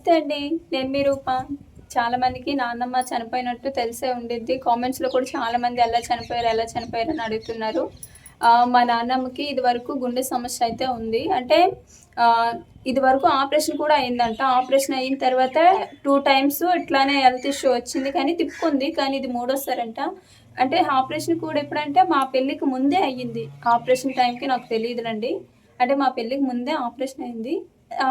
నమస్తే అండి. నేను మీ రూప. చాలా మందికి నాన్నమ్మ చనిపోయినట్టు తెలిసే ఉండిద్ది. కామెంట్స్‌లో కూడా చాలామంది ఎలా చనిపోయారు, ఎలా చనిపోయారు అని అడుగుతున్నారు. మా నాన్నమ్మకి ఇదివరకు గుండె సమస్య అయితే ఉంది. అంటే ఇదివరకు ఆపరేషన్ కూడా అయిందంట. ఆపరేషన్ అయిన తర్వాత 2 టైమ్స్ ఇట్లానే హెల్త్ ఇష్యూ వచ్చింది. కానీ తిప్పుకుంది. కానీ ఇది మూడోసారంట. అంటే ఆపరేషన్ కూడా ఎప్పుడంటే మా పెళ్ళికి ముందే అయ్యింది. ఆపరేషన్ టైంకి నాకు తెలీదులెండి. అంటే మా పెళ్ళికి ముందే ఆపరేషన్ అయింది.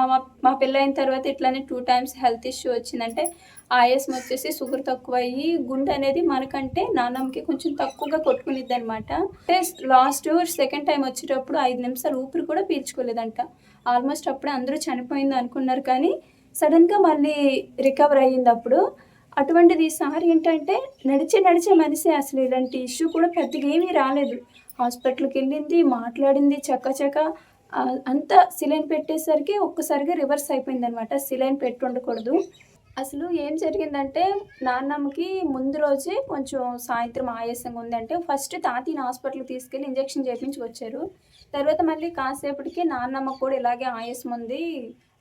మా మా పెళ్ళైన తర్వాత ఇట్లానే 2 టైమ్స్ హెల్త్ ఇష్యూ వచ్చిందంటే, ఆయాసం వచ్చేసి షుగర్ తక్కువయ్యి గుండె అనేది మనకంటే నాన్నమ్మకి కొంచెం తక్కువగా కొట్టుకునిద్దనమాట. అంటే లాస్ట్ సెకండ్ టైమ్ వచ్చేటప్పుడు 5 నిమిషాలు ఊపిరి కూడా పీల్చుకోలేదంట. ఆల్మోస్ట్ అప్పుడే అందరూ చనిపోయింది అనుకున్నారు కానీ, సడెన్‌గా మళ్ళీ రికవర్ అయ్యిందప్పుడు. అటువంటిది ఈసారి ఏంటంటే నడిచే మనిషే అసలు ఇలాంటి ఇష్యూ కూడా పెద్దగా ఏమీ రాలేదు. హాస్పిటల్‌కెళ్ళింది, మాట్లాడింది చకచకా అంతా సిలైన్ పెట్టేసరికి ఒక్కసారిగా రివర్స్ అయిపోయిందనమాట. సిలైన్ పెట్టుండకూడదు. అసలు ఏం జరిగిందంటే, నాన్నమ్మకి ముందు రోజే కొంచెం సాయంత్రం ఆయాసంగా ఉందంటే, ఫస్ట్ తాతయ్యని హాస్పిటల్‌కి తీసుకెళ్ళి ఇంజెక్షన్ చేపించి వచ్చారు. తర్వాత మళ్ళీ కాసేపటికి నాన్నమ్మకి కూడా ఇలాగే ఆయాసం ఉంది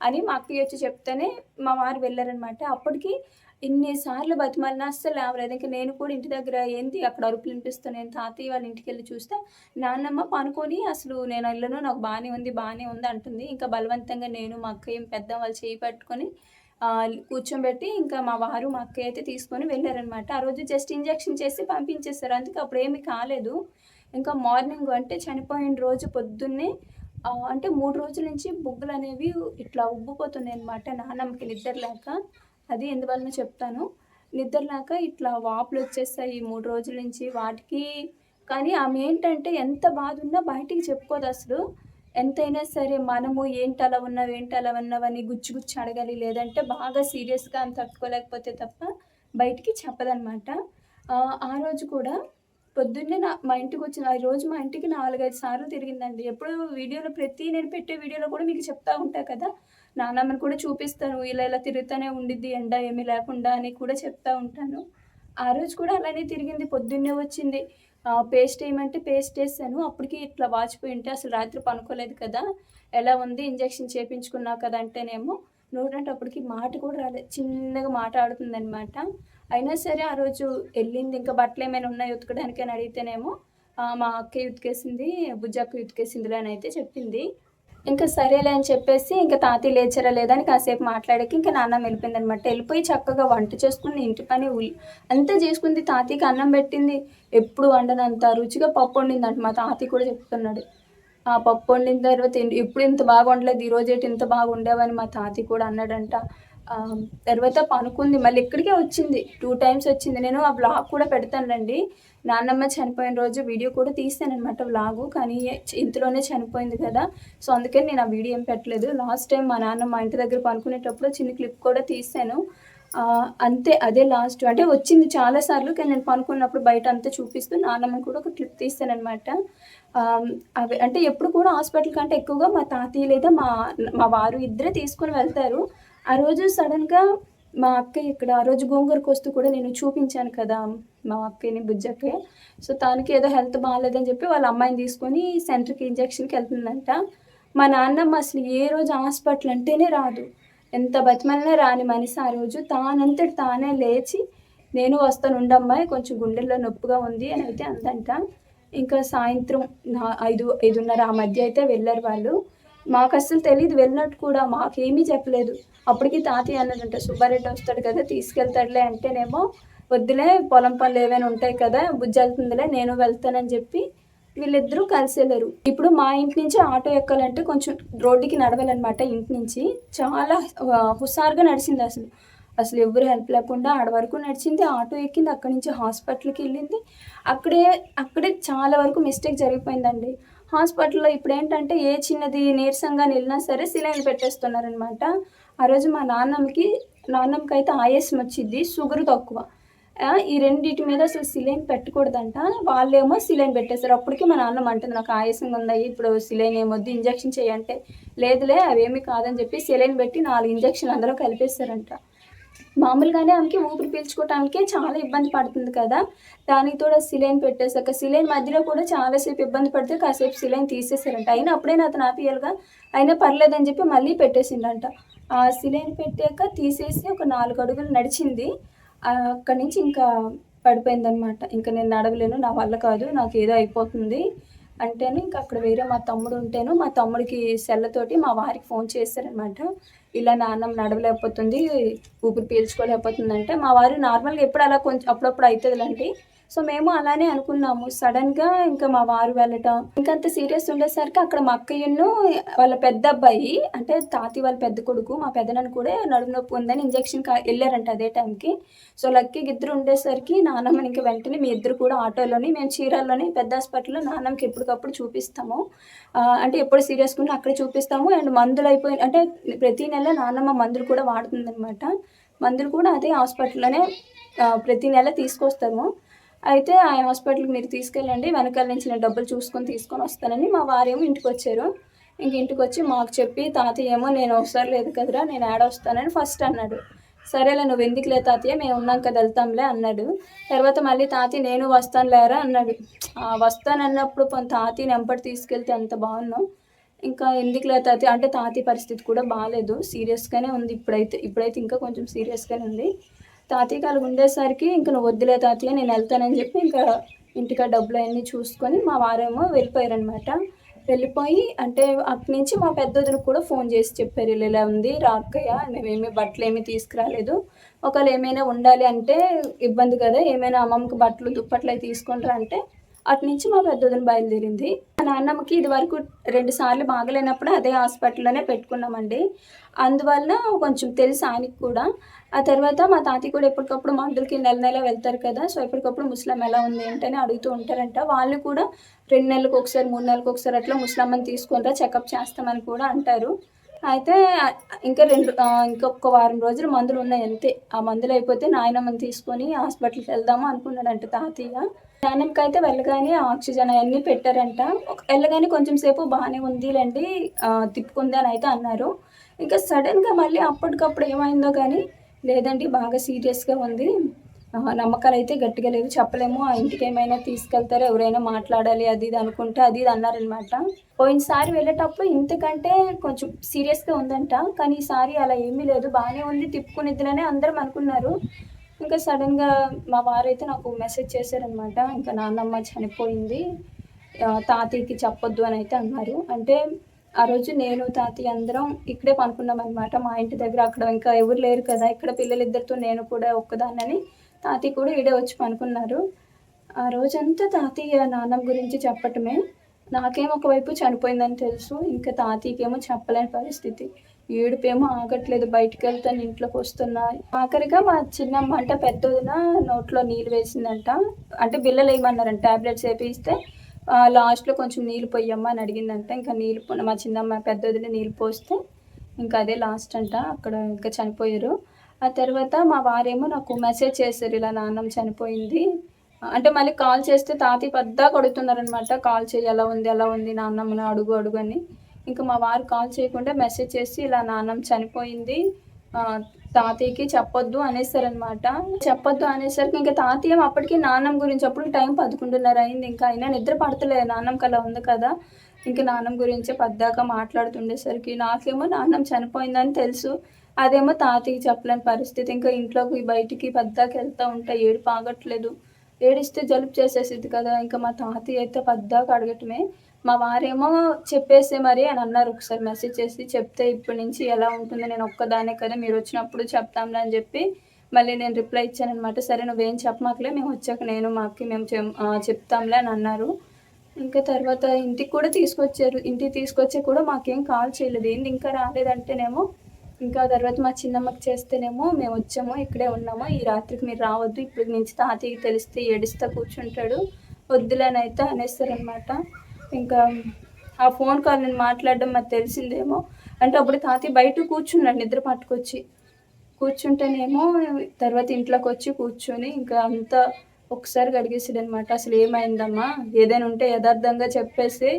అని మా అక్కయ్య వచ్చి చెప్తేనే మా వారు వెళ్లారనమాట. అప్పటికి ఇన్ని సార్లు బతిమాలినా అస్సలు లేవలేదు. ఇంక నేను కూడా ఇంటి దగ్గర ఏంటి అక్కడ అరుపులు వినిపిస్తున్నాయి. తాతయ్య వాళ్ళ ఇంటికెళ్ళి చూస్తే నాన్నమ్మ పనుకొని అసలు నేను ఎళ్ళను నాకు బానే ఉంది అంటుంది. ఇంకా బలవంతంగా నేను మా అక్కయ్య పెద్దవాళ్ళు చేయి పట్టుకొని కూర్చోబెట్టి ఇంకా మా వారు, మా అక్కయ్య అయితే తీసుకొని వెళ్లారనమాట. ఆ రోజు జస్ట్ ఇంజెక్షన్ చేసి పంపించేసారు. అందుకే అప్పుడేమి కాలేదు. ఇంకా మార్నింగ్ అంటే చనిపోయిన రోజు పొద్దున్నే అంటే 3 రోజుల నుంచి బుగ్గలనేవి ఇట్లా ఉబ్బిపోతున్నాయనమాట నాన్నమ్మకి నిద్ర లేక. అది ఎందువలనో చెప్తాను. నిద్ర లేక ఇట్లా వాపులొచ్చేసాయి 3 రోజుల నుంచి. వాటికి కానీ ఆమె ఏంటంటే ఎంత బాధున్నా బయటికి చెప్పుకోదసలు. ఎంతైనా సరే మనము ఏంటి అలా ఉన్నావని గుచ్చి అడగాలి. లేదంటే బాగా సీరియస్‌గా ఆమె తట్టుకోలేకపోతే తప్ప బయటికి చెప్పదనమాట. ఆ రోజు కూడా పొద్దున్నే మా ఇంటికొచ్చిన ఆ రోజు మా ఇంటికి 4, 5 సార్లు తిరిగిందండి. ఎప్పుడు వీడియోలో నేను పెట్టే వీడియోలో కూడా మీకు చెప్తా ఉంటా కదా! నానమ్మని కూడా చూపిస్తాను. ఇలా తిరుగుతానే ఉండిద్ది ఎండ ఏమీ లేకుండా అని కూడా చెప్తా ఉంటాను. ఆ రోజు కూడా అలానే తిరిగింది. పొద్దున్నే వచ్చింది. పేస్ట్ ఎయమంటే పేస్ట్ ఎసాను. అప్పటికి ఇట్లా వాచిపోయుంటే అసలు రాత్రి పనుకోలేదు కదా! ఎలా ఉంది? ఇంజెక్షన్ చేపించుకున్నావు కదా! అంటేనేమో నోటంటే అప్పటికి మాట కూడా రాలేదు. చిన్నగా మాటాడుతుందనమాట. అయినా సరే ఆ రోజు ఎళ్ళింది. ఇంకా బట్టలేమైనా ఉన్నాయా ఉతకడానికి అని అడిగితేనేమో మా అక్కయ్య ఉతికేసింది, బుజ్జక్క ఉతికేసిందిలే అనయితే చెప్పింది. ఇంకా సరేలే అని చెప్పేసి ఇంక తాతయ్య లేచారా లేదా అని కాసేపు మాట్లాడాక ఇంక నాన్నమ్మ వెళ్ళిపోయిందనమాట. వెళ్ళిపోయి చక్కగా వంట చేసుకుంది, ఇంటి పని అంతా చేసుకుంది. తాతయ్యకి అన్నం పెట్టింది. ఎప్పుడు వండనంత రుచిగా పప్పు వండిందంట. మా తాతయ్య కూడా చెప్తున్నాడు. ఆ పప్పు వండిన తర్వాత ఎప్పుడు ఇంత బాగా వండలేదు. ఈరోజేటి ఇంత బాగా వండావని మా తాతయ్య కూడా అన్నాడంట. తర్వాత పనుకుంది. మళ్ళీ ఇక్కడికే వచ్చింది. 2 టైమ్స్ వచ్చింది. నేను ఆ వ్లాగ్ కూడా పెడతానులెండి. నాన్నమ్మ చనిపోయిన రోజు వీడియో కూడా తీశాననమాట వ్లాగు. కానీ ఇంతలోనే చనిపోయింది కదా! సో, అందుకని నేను ఆ వీడియో ఏం పెట్టలేదు. లాస్ట్ టైం మా నాన్న మా ఇంటి దగ్గర పనుకునేటప్పుడు చిన్న క్లిప్ కూడా తీశాను. అంతే అదే లాస్ట్. అంటే వచ్చింది చాలా సార్లు. కానీ నేను పనుకున్నప్పుడు బయటంతా చూపిస్తూ నాన్నమ్మని కూడా ఒక క్లిప్ తీశాననమాట. అవి అంటే ఎప్పుడు కూడా హాస్పిటల్ కంటే ఎక్కువగా మా తాతయ్య లేదా మా వారు ఇద్దరే తీసుకొని వెళ్తారు. ఆ రోజు సడెన్‌గా మా అక్కయ్య ఇక్కడ ఆ రోజు గోంగూర కోస్తూ కూడా నేను చూపించాను కదా! మా అక్కయ్యని, బుజ్జక్కయ్య. సో, తనకి ఏదో హెల్త్ బాలేదని చెప్పి వాళ్ళ అమ్మాయిని తీసుకొని సెంటర్‌కి ఇంజెక్షన్‌కెళ్తుందంట. మా నాన్నమ్మ అసలు ఏ రోజు హాస్పిటల్ అంటేనే రాదు. ఎంత బతిమాలినా రాని మనిషి ఆ రోజు తానంతట తానే లేచి, "నేను వస్తాను ఉండమ్మాయి కొంచెం గుండెల్లో నొప్పిగా ఉంది" అని అయితే అందంట. ఇంకా సాయంత్రం 5:30 ఆ మధ్య అయితే వెళ్లారు వాళ్ళు. మాకస్సలు తెలీదు వెళ్ళినట్టు కూడా. మాకేమీ చెప్పలేదు. అప్పటికి తాతయ్య అన్నాడంట, "సుబ్బారెడ్డి వస్తాడు కదా! తీసుకెళ్తాడులే" అంటేనేమో, "వద్దులే పొలం పనులు ఏవైనా ఉంటాయి కదా! బుజ్జెళ్తుందిలే నేను వెళ్తానని" చెప్పి వీళ్ళిద్దరూ కలిసెళ్లారు. ఇప్పుడు మా ఇంటి నుంచి ఆటో ఎక్కాలంటే కొంచెం రోడ్డుకి నడవాలనమాట ఇంటి నుంచి. చాలా హుషారుగా నడిచిందసలు. అసలు ఎవ్వరు హెల్ప్ లేకుండా ఆడ వరకు నడిచింది. ఆటో ఎక్కింది. అక్కడి నుంచి హాస్పిటల్‌కెళ్ళింది. అక్కడే అక్కడే చాలా వరకు మిస్టేక్ జరిగిపోయిందండి. హాస్పిటల్‌లో ఇప్పుడేంటంటే ఏ చిన్నది నీరసంగాని ఎళ్ళినా సరే సిలైన్‌లు పెట్టేస్తున్నారనమాట. ఆ రోజు మా నాన్నమ్మకైతే ఆయాసం వచ్చిద్ది. షుగర్ తక్కువ. ఈ రెండిటి మీద అసలు సిలైన్ పెట్టకూడదంట. వాళ్ళేమో సిలైన్ పెట్టేసారు. అప్పటికి మా నాన్నమ్మ అంటుంది, "నాకు ఆయాసంగా ఉందయ్య ఇప్పుడు సిలైన్ ఏమొద్దు ఇంజెక్షన్ చెయ్యి" అంటే, "లేదులే అవేమీ కాదని" చెప్పి సిలైన్ పెట్టి 4 ఇంజెక్షన్‌లు అందులో కలిపేసారంట. మామూలుగానే ఆమెకి ఊపిరి పీల్చుకోవటానికే చాలా ఇబ్బంది పడుతుంది కదా! దానికి తోడు సిలైన్ పెట్టేసాక సిలైన్ మధ్యలో కూడా చాలా సేపు ఇబ్బంది పడితే కాసేపు సిలైన్ తీసేసారంట. అయినా అప్పుడైనా అతను ఆపియాలిగా. అయినా పర్లేదని చెప్పి మళ్ళీ పెట్టేసిండంట. ఆ సిలైన్ పెట్టాక తీసేసి ఒక 4 అడుగులు నడిచింది. అక్కడి నుంచి ఇంకా పడిపోయిందనమాట. ఇంక నేను నడవలేను, నా వల్ల కాదు, నాకేదో అయిపోతుంది అంటేనే ఇంక అక్కడ వేరే మా తమ్ముడు ఉంటేను, మా తమ్ముడికి సెల్లతోటి మా వారికి ఫోన్ చేశారనమాట. ఇలా నాన్నమ్మ నడవలేకపోతుంది, ఊపిరి పీల్చుకోలేకపోతుందంటే, మా వారు నార్మల్‌గా ఎప్పుడు అలా కొంచెం అప్పుడప్పుడు అయితదిలెండి. సో, మేము అలానే అనుకున్నాము. సడెన్‌గా ఇంకా మా వారు వెళ్ళటం, ఇంకంత సీరియస్ ఉండేసరికి అక్కడ మా అక్కయ్యను వాళ్ళ పెద్దబ్బాయి అంటే తాతయ్య వాళ్ళ పెద్ద కొడుకు, మా పెదనాన్న కూడా నడుము నొప్పి ఉందని ఇంజెక్షన్‌కి ఎళ్లారంట అదే టైంకి. సో, లక్కీగా ఇద్దరు ఉండేసరికి నాన్నమ్మని ఇంక వెంటనే మీ ఇద్దరు కూడా ఆటోలోని మేము చీరాల్లోని పెద్ద హాస్పిటల్‌లో నాన్నమ్మకి ఎప్పటికప్పుడు చూపిస్తాము. అంటే ఎప్పుడు సీరియస్‌గా ఉన్నా అక్కడే చూపిస్తాము. అండ్ మందులయిపోయి అంటే ప్రతి నెల నాన్నమ్మ మందులు కూడా వాడుతుందనమాట. మందులు కూడా అదే హాస్పిటల్‌లోనే ప్రతి నెల తీసుకొస్తాము. అయితే ఆ హాస్పిటల్‌కి మీరు తీసుకెళ్ళండి. వెనకాల నుంచి నేను డబ్బులు తీసుకొనొస్తానని మా వారేమో ఇంటికొచ్చారు. ఇంక ఇంటికొచ్చి మాకు చెప్పి తాతయ్య ఏమో నేను అవసరం లేదు కదరా! నేను ఏడొస్తానని ఫస్ట్ అన్నాడు. సరేలే నువ్వెందుకులే తాతయ్య మేమున్నాం కదా! ఎళ్తాంలే అన్నాడు. తర్వాత మళ్ళీ తాతయ్య నేను వస్తాను లేరా అన్నాడు. వస్తానన్నప్పుడు తాతయ్యని ఎంబటి తీసుకెళ్తే ఎంత బావున్ను. ఇంకా ఎందుకులే తాతయ్య అంటే తాతయ్య పరిస్థితి కూడా బాలేదు. సీరియస్‌గానే ఉంది ఇప్పుడైతే. ఇప్పుడైతే ఇంకా కొంచెం సీరియస్‌గానే ఉంది. తాతయ్యకి అలాగుండేసరికి ఇంక "నువ్వు వద్దులే తాతయ్య నేనెళ్తానని" చెప్పి ఇంకా ఇంటికాడ డబ్బులయన్నీ చూసుకొని మా వారేమో వెళ్ళిపోయారనమాట. వెళ్ళిపోయి అంటే అటునుంచి మా పెద్దొదినకి కూడా ఫోన్ చేసి చెప్పారు. ఇలా ఉంది రా అక్కయ్య మేమేమి బట్టలేమి తీసుకురాలేదు. ఒకవేళ ఏమైనా ఉండాలి అంటే ఇబ్బంది కదా! ఏమైనా అమ్మమ్మకి బట్టలు, దుప్పట్లయి తీసుకొని రా అంటే అటునుంచి మా పెద్దొదిన బయలుదేరింది. మా నాన్నమ్మకి ఇదివరకు 2 సార్లు బాగాలేనప్పుడు అదే హాస్పిటల్‌లోనే పెట్టుకున్నామండి. అందువలన కొంచెం తెలుసు ఆయనకి కూడా. ఆ తర్వాత మా తాతయ్య కూడా ఎప్పటికప్పుడు మందులకి నెల నెల వెళ్తారు కదా! సో, ఎప్పటికప్పుడు ముసలమ్మ ఎలా ఉంది ఏంటని అడుగుతూ ఉంటారంట. వాళ్ళు కూడా 2 నెలలకొకసారి, 3 నెలలకొకసారి అట్లా ముసలమ్మని తీసుకొని రా చెకప్ చేస్తామని కూడా అంటారు. అయితే ఇంకొక వారం రోజులు మందులున్నాయి అంతే. ఆ మందులయిపోతే నాయనమ్మని తీసుకొని హాస్పిటల్‌కి వెళ్దాము అనుకున్నాడంట తాతయ్య. నాయనమ్మకైతే వెళ్ళగానే ఆక్సిజన్ అయన్నీ పెట్టారంట. వెళ్ళగానే కొంచెం సేపు బానే ఉందిలెండి తిప్పుకుంది అనయితే అన్నారు. ఇంకా సడెన్‌గా మళ్ళీ అప్పటికప్పుడు ఏమైందో గానీ లేదండి బాగా సీరియస్‌గా ఉంది. నమ్మకాలయితే గట్టిగా లేవు చెప్పలేము. ఆ ఇంటికేమైనా తీసుకెళ్తారో ఎవరైనా మాట్లాడాలి అది ఇది అనుకుంటే అది ఇది అన్నారనమాట. పోయినసారి వెళ్ళేటప్పుడు ఇంతకంటే కొంచెం సీరియస్‌గా ఉందంట. కానీ ఈసారి అలా ఏమీ లేదు. బానే ఉంది తిప్పుకునిద్దిలనే అందరం అనుకున్నారు. ఇంకా సడెన్‌గా మా వారైతే నాకు మెసేజ్ చేశారనమాట. ఇంకా నాన్నమ్మ చనిపోయింది. తాతయ్యకి చెప్పొద్దు అనైతే అన్నారు. అంటే ఆ రోజు నేను, తాతయ్య అందరం ఇక్కడే పనుకున్నామనమాట. మా ఇంటి దగ్గర. అక్కడ ఇంకా ఎవరు లేరు కదా! ఇక్కడ పిల్లలిద్దరితో నేను కూడా ఒక్కదాన్నని తాతయ్య కూడా ఈడే వచ్చి పనుకున్నారు. ఆ రోజంతా తాతయ్య నాన్నమ్మ గురించి చెప్పటమే. నాకేమో ఒకవైపు చనిపోయిందని తెలుసు. ఇంకా తాతయ్యకేమో చెప్పలేని పరిస్థితి. ఏడుపేమో ఆగట్లేదు. బయటికెళ్తాను ఇంట్లోకొస్తున్నా. ఆఖరిగా మా చిన్నమ్మ అంటే పెద్దొదిన నోట్లో నీళ్ళు వేసిందంట. అంటే బిళ్ళలేయమన్నారంట. టాబ్లెట్స్ ఏపిస్తే లాస్ట్‌లో కొంచెం నీళ్ళు పొయ్యమ్మా అని అడిగిందంట. ఇంకా మా చిన్నమ్మ పెద్దొదిన నీళ్ళు పోస్తే ఇంకా అదే లాస్ట్ అంట. అక్కడ ఇంకా చనిపోయారు. ఆ తర్వాత మా వారేమో నాకు మెసేజ్ చేశారు. ఇలా నాన్నమ్మ చనిపోయింది. అంటే మళ్ళీ కాల్ చేస్తే తాతయ్య పద్దాక అడుగుతున్నారనమాట. కాల్ చెయ్యి ఎలా ఉంది? ఎలా ఉంది? నాన్నమ్మని అడుగు అడుగు అని. ఇంక మా వారు కాల్ చేయకుండా మెసేజ్ చేసి ఇలా నాన్నమ్మ చనిపోయింది. తాతయ్యకి చెప్పొద్దు అనేసారనమాట. చెప్పొద్దు అనేసరికి ఇంక తాతయ్య అప్పటికి నాన్నమ్మ గురించి అప్పటికి టైం 11:30 అయింది. ఇంకా అయినా నిద్ర పడతలేదు. నాన్నమ్మకి అలా ఉంది కదా! ఇంక నాన్నమ్మ గురించే పద్దాక మాట్లాడుతుండేసరికి నాకేమో నాన్నమ్మ చనిపోయిందని తెలుసు. అదేమో తాతయ్యకి చెప్పలేని పరిస్థితి. ఇంకా ఇంట్లోకి బయటికి పద్దాక ఎళ్తా ఉంటా. ఏడుపు ఆగట్లేదు. ఏడిస్తే జలుబు చేసేసిద్ది కదా! ఇంకా మా తాతయ్య అయితే పద్దాక అడగటమే. మా వారేమో చెప్పేసేయి మరి అని అన్నారు ఒకసారి మెసేజ్ చేసి. చెప్తే ఇప్పటి నుంచి ఎలా ఉంటుంది నేను ఒక్కదాన్నే కదా! మీరొచ్చినప్పుడు చెప్తాంలే అని చెప్పి మళ్ళీ నేను రిప్లై ఇచ్చాననమాట. సరే నువ్వేం చెప్పమాకులే మేమొచ్చాక నేను మా అక్కకి చెప్తాంలే అని అన్నారు. ఇంకా తర్వాత ఇంటికి కూడా తీసుకొచ్చారు. ఇంటికి తీసుకొచ్చి కూడా మాకేం కాల్ చేయలేదు. ఏంది ఇంకా రాలేదంటేనేమో ఇంకా తర్వాత మా చిన్నమ్మకి చేస్తేనేమో మేమొచ్చాము, ఇక్కడే ఉన్నాము. ఈ రాత్రికి మీరు రావద్దు. ఇప్పటి నుంచి తాతయ్యకి తెలిస్తే ఏడుస్తా కూర్చుంటాడు. వద్దులే అనైతే అనేసారనమాట. ఇంకా ఆ ఫోన్ కాల్ నేను మాట్లాడడం మరి తెలిసిందేమో. అంటే అప్పుడు తాతయ్య బయట కూర్చున్నాడు నిద్ర పట్టుకొచ్చి. కూర్చుంటేనేమో తర్వాత ఇంట్లోకొచ్చి కూర్చొని ఇంకా అంతా ఒకసారిగా అడిగేసాడనమాట. "అసలేమైందమ్మా? ఏదైనా ఉంటే యదార్థంగా చెప్పేసేయి.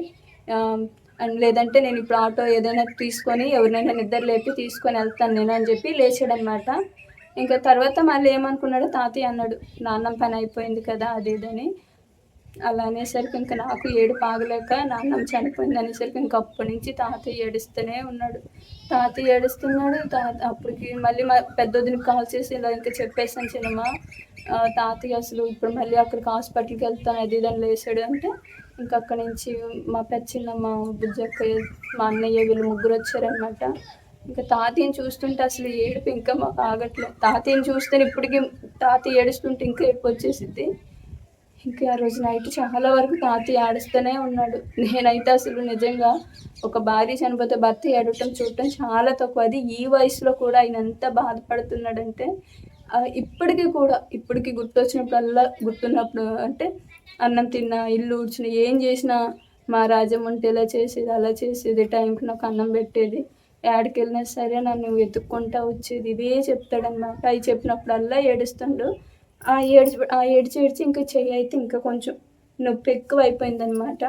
లేదంటే నేనిప్పుడు ఆటో ఏదైనా తీసుకొని ఎవరినైనా నిద్ర లేపి తీసుకొనెళ్తాను నేను" అని చెప్పి లేచాడనమాట. ఇంకా తర్వాత మళ్ళీ ఏమనుకున్నాడో తాతయ్య అన్నాడు, నాన్నమ్మ పని అయిపోయింది కదా అది ఇదని. అలా అనేసరికి ఇంకా నాకు ఏడుపు ఆగలేక నాన్నమ్మ చనిపోయింది అనేసరికి ఇంక అప్పటి నుంచి తాతయ్య ఏడుస్తూనే ఉన్నాడు. తాతయ్య ఏడుస్తున్నాడు. అప్పటికి మళ్ళీ మా పెద్దొదినకి కాల్ చేసి ఇలా ఇంకా చెప్పేసాను చిన్నమ్మ, తాతయ్య అసలు ఇప్పుడు మళ్ళీ అక్కడికి హాస్పిటల్కి వెళ్తాను అది ఇదని లేసాడు అంటే, ఇంక అక్కడి నుంచి మా పెద్ద చిన్నమ్మ, బుజ్జక్కయ్య, మా అన్నయ్య వీళ్ళు ముగ్గురు వచ్చారనమాట. ఇంకా తాతయ్యని చూస్తుంటే అసలు ఏడుపు ఇంకా మాకు ఆగట్లేదు. తాతయ్యని చూస్తే ఇప్పటికీ తాతయ్య ఏడుస్తుంటే ఇంకా ఏడుపు వచ్చేసిద్ది. ఇంకా ఆ రోజు నైట్ చాలా వరకు తాతయ్య ఏడుస్తూనే ఉన్నాడు. నేనైతే అసలు నిజంగా ఒక భార్య చనిపోతే భర్త ఏడవటం చూడటం చాలా తక్కువ. అది ఈ వయసులో కూడా ఆయన ఎంత బాధపడుతున్నాడంటే ఇప్పటికీ గుర్తొచ్చినప్పుడల్లా గుర్తున్నప్పుడు అంటే అన్నం తిన్నా, ఇల్లు ఊడ్చిన, ఏం చేసినా మా రాజమ్మ ఉంటే ఇలా చేసేది, అలా చేసేది, టైంకి నాకు అన్నం పెట్టేది, యాడికి వెళ్ళినా సరే నన్ను వెతుక్కుంటా వచ్చేది, ఇవే చెప్తాడనమాట. అవి చెప్పినప్పుడల్లా ఏడుస్తుండు. ఏడ్చి ఇంకా చెయ్యి అయితే ఇంకా కొంచెం నొప్పి ఎక్కువ అయిపోయిందనమాట.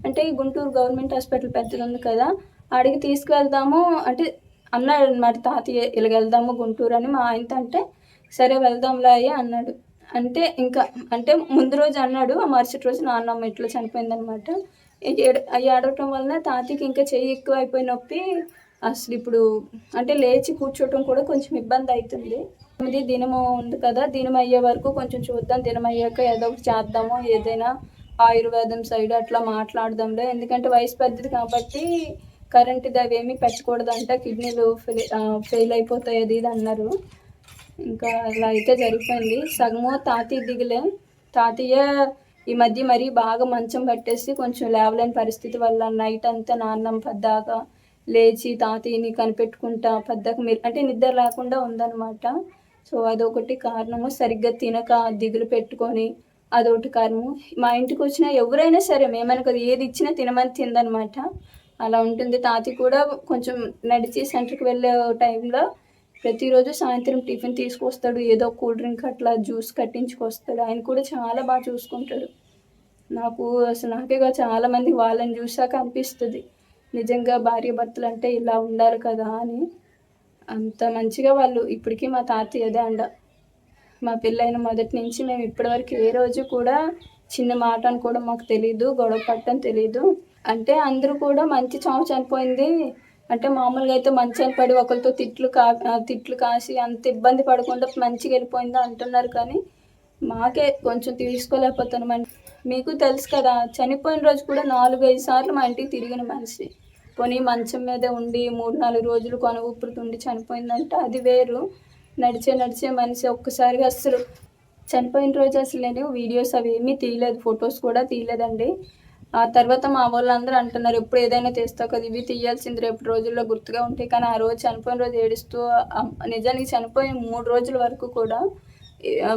అంటే ఈ గుంటూరు గవర్నమెంట్ హాస్పిటల్ పెద్దది ఉంది కదా, ఆడికి తీసుకువెళ్దాము అంటే అన్నాడు అనమాట తాతయ్య, ఇలాగ వెళ్దాము గుంటూరు అని. మా ఆయనతో అంటే సరే వెళ్దాంలే అయ్యా అన్నాడు. అంటే ముందు రోజు అన్నాడు, ఆ మరుసటి రోజు నాన్నమ్మ ఇట్లా చనిపోయిందనమాట. అవి ఆడటం వలన తాతయ్యకి ఇంకా చెయ్యి ఎక్కువ అయిపోయి నొప్పి అసలు ఇప్పుడు అంటే లేచి కూర్చోవటం కూడా కొంచెం ఇబ్బంది అవుతుంది. దినము ఉంది కదా, దినం అయ్యే వరకు కొంచెం చూద్దాం, దినం అయ్యాక ఏదో ఒకటి చేద్దాము, ఏదైనా ఆయుర్వేదం సైడ్ అట్లా మాట్లాడదాంలే. ఎందుకంటే వయసు పెద్దది కాబట్టి కరెంటుది అవేమీ పెట్టకూడదంట, కిడ్నీలు ఫెయిల్ అయిపోతాయి అది ఇది అన్నారు. ఇంకా అలా అయితే జరిగిపోయింది. సగము తాతయ్య దిగులే. తాతయ్య ఈ మధ్య మరీ బాగా మంచం పట్టేసి కొంచెం లేవలేని పరిస్థితి వల్ల నైట్ అంతా నాన్నమ్మ పద్దాకా లేచి తాతయ్యని కనిపెట్టుకుంటా పద్దాక అంటే నిద్ర లేకుండా ఉందన్నమాట. సో అదొకటి కారణము. సరిగ్గా తినక దిగులు పెట్టుకొని అదొకటి కారణము. మా ఇంటికి వచ్చిన ఎవరైనా సరే మేమనుకో ఏది ఇచ్చినా తినమని తిందనమాట. అలా ఉంటుంది. తాతయ్య కూడా కొంచెం నడిచి సెంటర్కి వెళ్ళే టైంలో ప్రతిరోజు సాయంత్రం టిఫిన్ తీసుకొస్తాడు, ఏదో కూల్ డ్రింక్ అట్లా జ్యూస్ కట్టించుకొస్తాడు. ఆయన కూడా చాలా బాగా చూసుకుంటాడు. నాకేగా చాలామంది వాళ్ళని చూసాక అనిపిస్తుంది నిజంగా భార్య భర్తలు అంటే ఇలా ఉండాలి కదా అని. అంత మంచిగా వాళ్ళు ఇప్పటికీ మా తాతయ్య అదే అండ. మా పెళ్ళైన మొదటి నుంచి మేము ఇప్పటివరకు ఏ రోజు కూడా చిన్న మాట అని కూడా మాకు తెలీదు, గొడవ పట్టని తెలీదు. అంటే అందరూ కూడా మంచి చావు చనిపోయింది అంటే మామూలుగా అయితే మంచాన్ని పడి ఒకరితో తిట్లు కాసి అంత ఇబ్బంది పడకుండా మంచిగా వెళ్ళిపోయిందా అంటున్నారు. కానీ మాకే కొంచెం తీసుకోలేకపోతున్నాం. మీకు తెలుసు కదా, చనిపోయిన రోజు కూడా 4-5 సార్లు మా ఇంటికి తిరిగిన మనిషి. పోనీ మంచం మీదే ఉండి 3-4 రోజులు కొన ఊపిరితుండి చనిపోయిందంటే అది వేరు. నడిచే మనిషి ఒక్కసారిగా అసలు చనిపోయిన రోజు అసలు నేను వీడియోస్ అవి ఏమీ తీయలేదు, ఫొటోస్ కూడా తీయలేదండి. ఆ తర్వాత మా వాళ్ళందరూ అంటున్నారు, ఎప్పుడు ఏదైనా తీస్తావు కదా, ఇవి తీయాల్సింది రేపు రోజుల్లో గుర్తుగా ఉంటాయి. కానీ ఆ రోజు చనిపోయిన రోజు ఏడుస్తూ నిజానికి చనిపోయిన 3 రోజుల వరకు కూడా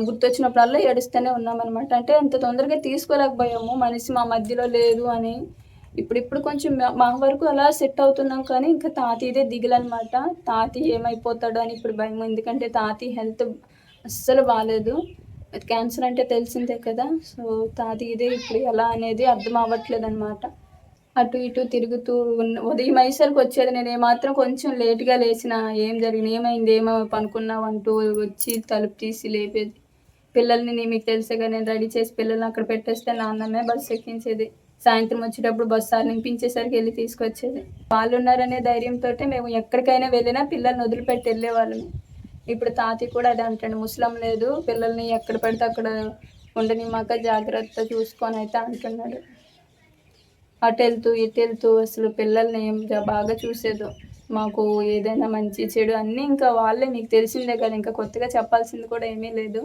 గుర్తొచ్చినప్పుడల్లా ఏడుస్తూనే ఉన్నామన్నమాట. అంటే అంత తొందరగా తీసుకోలేకపోయాము, మనిషి మా మధ్యలో లేదు అని. ఇప్పుడు కొంచెం మా వరకు అలా సెట్ అవుతున్నాం. కానీ ఇంకా తాతయ్యదే దిగులనమాట. తాతయ్య ఏమైపోతాడో అని ఇప్పుడు భయం. ఎందుకంటే తాతయ్య హెల్త్ అస్సలు బాగాలేదు. క్యాన్సర్ అంటే తెలిసిందే కదా. సో తాతయ్యదే ఇప్పుడు ఎలా అనేది అర్థం అవ్వట్లేదు అనమాట. అటు ఇటు తిరుగుతూ ఉదయం అయ్యేసరికి వచ్చేది. నేను ఏమాత్రం కొంచెం లేట్గా లేచిన ఏం జరిగింది, ఏమైంది, పనుకున్నావు అంటూ వచ్చి తలుపు తీసి లేపేది. పిల్లల్ని మీకు తెలిసేగా నేను రెడీ చేసి పిల్లల్ని అక్కడ పెట్టేస్తే నాన్నమ్మే బస్సు ఎక్కించేది. సాయంత్రం వచ్చేటప్పుడు బస్సు నింపించేసరికి వెళ్ళి తీసుకొచ్చేది. వాళ్ళు ఉన్నారనే ధైర్యంతో మేము ఎక్కడికైనా వెళ్ళినా పిల్లల్ని వదిలిపెట్టి వెళ్ళేవాళ్ళము. ఇప్పుడు తాతయ్య కూడా అదే అంటాడు, ముసలం లేదు, పిల్లల్ని ఎక్కడ పడితే అక్కడ ఉండనిమాక జాగ్రత్త చూసుకొని అయితే అంటున్నాడు. అటు వెళ్తూ అసలు పిల్లల్ని బాగా చూసేదో. మాకు ఏదైనా మంచి చెడు అన్నీ ఇంకా వాళ్ళే, మీకు తెలిసిందే కదా, ఇంకా కొత్తగా చెప్పాల్సింది కూడా ఏమీ లేదు.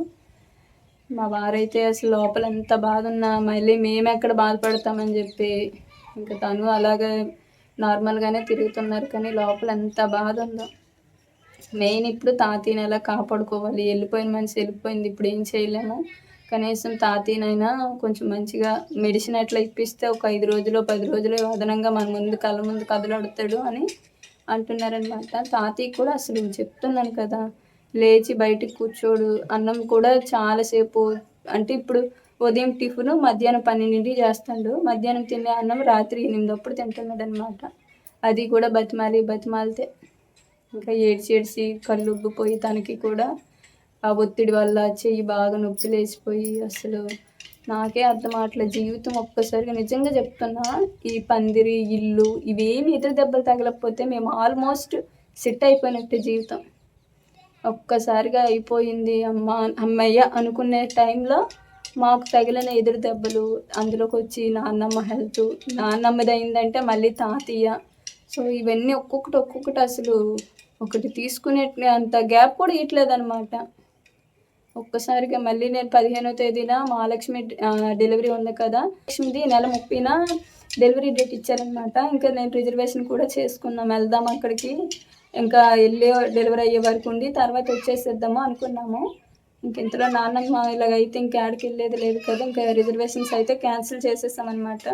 మా వారైతే అసలు లోపల ఎంత బాధ ఉన్నా మళ్ళీ మేము ఎక్కడ బాధపడతామని చెప్పి ఇంకా తను అలాగే నార్మల్గానే తిరుగుతున్నారు. కానీ లోపల ఎంత బాధ ఉందో. మెయిన్ ఇప్పుడు తాతయ్యని ఎలా కాపాడుకోవాలి, వెళ్ళిపోయిన మనిషి వెళ్ళిపోయింది, ఇప్పుడు ఏం చేయలేము. కనీసం తాతయ్యనైనా కొంచెం మంచిగా మెడిసిన్ అట్లా ఇప్పిస్తే ఒక 5 రోజులు 10 రోజులు అదనంగా మన కళ్ళ ముందు కదలాడుతాడు అని అంటున్నారనమాట. తాతయ్య కూడా అసలు చెప్తున్నాను కదా, లేచి బయటికి కూర్చోడు. అన్నం కూడా చాలాసేపు అంటే ఇప్పుడు ఉదయం టిఫిన్ మధ్యాహ్నం 12కి చేస్తాడు. మధ్యాహ్నం తినే అన్నం రాత్రి 8 తింటున్నాడు అనమాట. అది కూడా బతిమాలితే ఇంకా ఏడ్చి ఏడ్చి కళ్ళు ఉబ్బిపోయి తనకి కూడా ఆ ఒత్తిడి వల్ల చెయ్యి బాగా నొప్పి లేచిపోయి అసలు నాకే అర్థం అవట్లేదు. జీవితం ఒక్కసారిగా నిజంగా చెప్తున్నా, ఈ పందిరి, ఇల్లు ఇవేమి ఎదురు దెబ్బలు తగలకపోతే మేము ఆల్మోస్ట్ సెట్ అయిపోయినట్టే జీవితం. ఒక్కసారిగా అయిపోయింది హమ్మయ్య అనుకునే టైంలో మాకు తగిలిన ఎదురు దెబ్బలు, అందులోకి వచ్చి నాన్నమ్మ హెల్త్, నాన్నమ్మది అయిందంటే మళ్ళీ తాతయ్య. సో ఇవన్నీ ఒక్కొక్కటి అసలు ఒకటి తీసుకునే అంత గ్యాప్ కూడా ఇవ్వట్లేదనమాట. ఒక్కసారిగా మళ్ళీ నేను 15వ తేదీన మహాలక్ష్మి డెలివరీ ఉంది కదా, లక్ష్మిది నెల 30న డెలివరీ డేట్ ఇచ్చారనమాట. ఇంకా నేను రిజర్వేషన్ కూడా చేసుకున్నాం, వెళ్దాం అక్కడికి, ఇంకా వెళ్ళి డెలివరీ అయ్యే వరకు ఉండి తర్వాత వచ్చేసేద్దాము అనుకున్నాము. ఇంక ఇంతలో నాన్నమ్మ ఇలాగైతే ఇంకా ఆడికి వెళ్ళేది లేదు కదా, ఇంకా రిజర్వేషన్స్ అయితే క్యాన్సిల్ చేసేసామన్నమాట.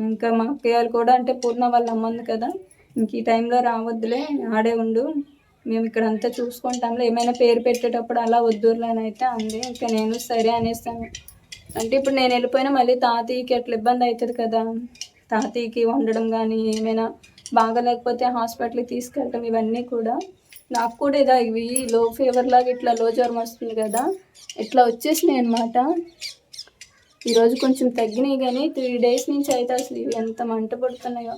ఇంకా మా అక్కయ్యలు కూడా, అంటే పూర్ణ వాళ్ళ అమ్మ ఉంది కదా, ఇంక ఈ టైంలో రావద్దులే, ఆడే ఉండు, మేము ఇక్కడ అంతా చూసుకుంటాంలో, ఏమైనా పేరు పెట్టేటప్పుడు అలా వద్దురులే అని అయితే అంది. ఇంకా నేను సరే అనేసాను. అంటే ఇప్పుడు నేను వెళ్ళిపోయినా మళ్ళీ తాతయ్యకి అట్లా ఇబ్బంది అవుతుంది కదా, తాతయ్యకి వండడం కానీ ఏమైనా బాగాలేకపోతే హాస్పిటల్కి తీసుకెళ్ళటం, ఇవన్నీ కూడా నాకు కూడా ఇవి లో ఫీవర్ లాగా ఇట్లా లో జ్వరం వస్తుంది కదా, ఇట్లా వచ్చేసినాయి అనమాట. ఈరోజు కొంచెం తగ్గినాయి కానీ 3 days నుంచి అయితే అసలు ఇవి ఎంత మంట పడుతున్నాయో.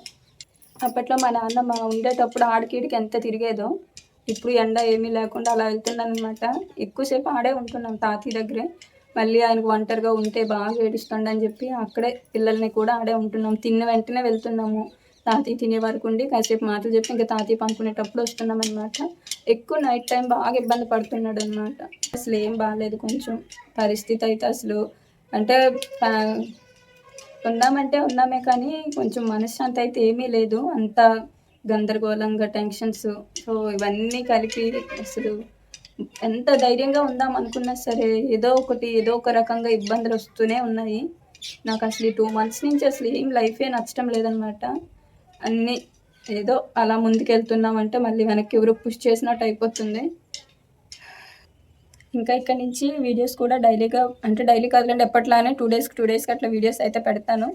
అప్పట్లో మా నాన్న ఉండేటప్పుడు ఆడికిడికి ఎంత తిరిగేదో, ఇప్పుడు ఎండ ఏమీ లేకుండా అలా వెళ్తున్నాను అనమాట. ఎక్కువసేపు ఆడే ఉంటున్నాం తాతయ్య దగ్గరే. మళ్ళీ ఆయనకు ఒంటరిగా ఉంటే బాగా ఏడుస్తుండ అని చెప్పి అక్కడే పిల్లల్ని కూడా ఆడే ఉంటున్నాం. తిన్న వెంటనే వెళ్తున్నాము, తాతయ్య తినే వరకు ఉండి కాసేపు మాటలు చెప్పి ఇంకా తాతయ్య పండుకునేటప్పుడు వస్తున్నాం అనమాట. ఎక్కువ నైట్ టైం బాగా ఇబ్బంది పడుతున్నాడు అనమాట. అసలు ఏం బాగాలేదు కొంచెం పరిస్థితి అయితే. అసలు అంటే ఉన్నామే కానీ కొంచెం మనశ్శాంతి అయితే ఏమీ లేదు, అంత గందరగోళంగా టెన్షన్స్. సో ఇవన్నీ కలిపి అసలు ఎంత ధైర్యంగా ఉందాం అనుకున్నా సరే ఏదో ఒక రకంగా ఇబ్బందులు వస్తూనే ఉన్నాయి. నాకు అసలు ఈ 2 months నుంచి అసలు ఏం లైఫే నచ్చడం లేదనమాట. అన్నీ ఏదో అలా ముందుకెళ్తున్నామంటే మళ్ళీ వెనక్కి ఎవరు పుష్ చేసినట్టు అయిపోతుంది. ఇంకా ఇక్కడ నుంచి వీడియోస్ కూడా డైలీ కాదులేండి, ఎప్పట్లానే 2 daysకి అట్లా వీడియోస్ అయితే పెడతాను.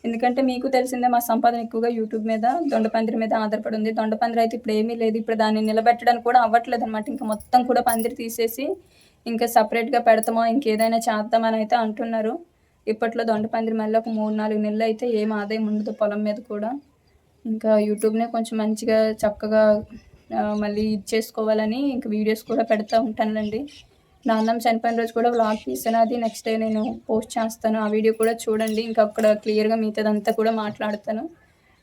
ఎందుకంటే మీకు తెలిసిందే మా సంపాదన ఎక్కువగా యూట్యూబ్ మీద, దొండపందిరి మీద ఆధారపడి ఉంది. దొండపందిరి అయితే ఇప్పుడు ఏమీ లేదు, ఇప్పుడు దాన్ని నిలబెట్టడానికి కూడా అవ్వట్లేదు అనమాట. ఇంకా మొత్తం కూడా పందిరి తీసేసి ఇంకా సపరేట్గా పెడతామో ఇంకేదైనా చేద్దామని అయితే అంటున్నారు. ఇప్పట్లో దొండపందిరి మళ్ళీ ఒక 3-4 నెలలు అయితే ఏం ఆదాయం ఉండదు పొలం మీద కూడా. ఇంకా యూట్యూబ్నే కొంచెం మంచిగా చక్కగా మళ్ళీ చేసుకోవాలని ఇంకా వీడియోస్ కూడా పెడతా ఉంటానండి. నాన్నమ్మ చనిపోయిన రోజు కూడా వ్లాగ్ తీసాను, అది నెక్స్ట్ డే నేను పోస్ట్ చేస్తాను. ఆ వీడియో కూడా చూడండి. ఇంకా అక్కడ క్లియర్గా మిగతాదంతా కూడా మాట్లాడతాను.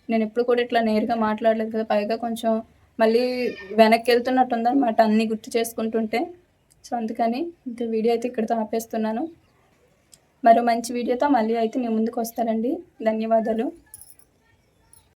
నేను ఎప్పుడు కూడా ఇట్లా నేరుగా మాట్లాడలేదు కదా, పైగా కొంచెం మళ్ళీ వెనక్కి వెళ్తున్నట్టు ఉందన్నమాట అన్నీ గుర్తు చేసుకుంటుంటే. సో అందుకని ఇంకా వీడియో అయితే ఇక్కడితో ఆపేస్తున్నాను. మరో మంచి వీడియోతో మళ్ళీ అయితే మీ ముందుకు వస్తానండి. ధన్యవాదాలు.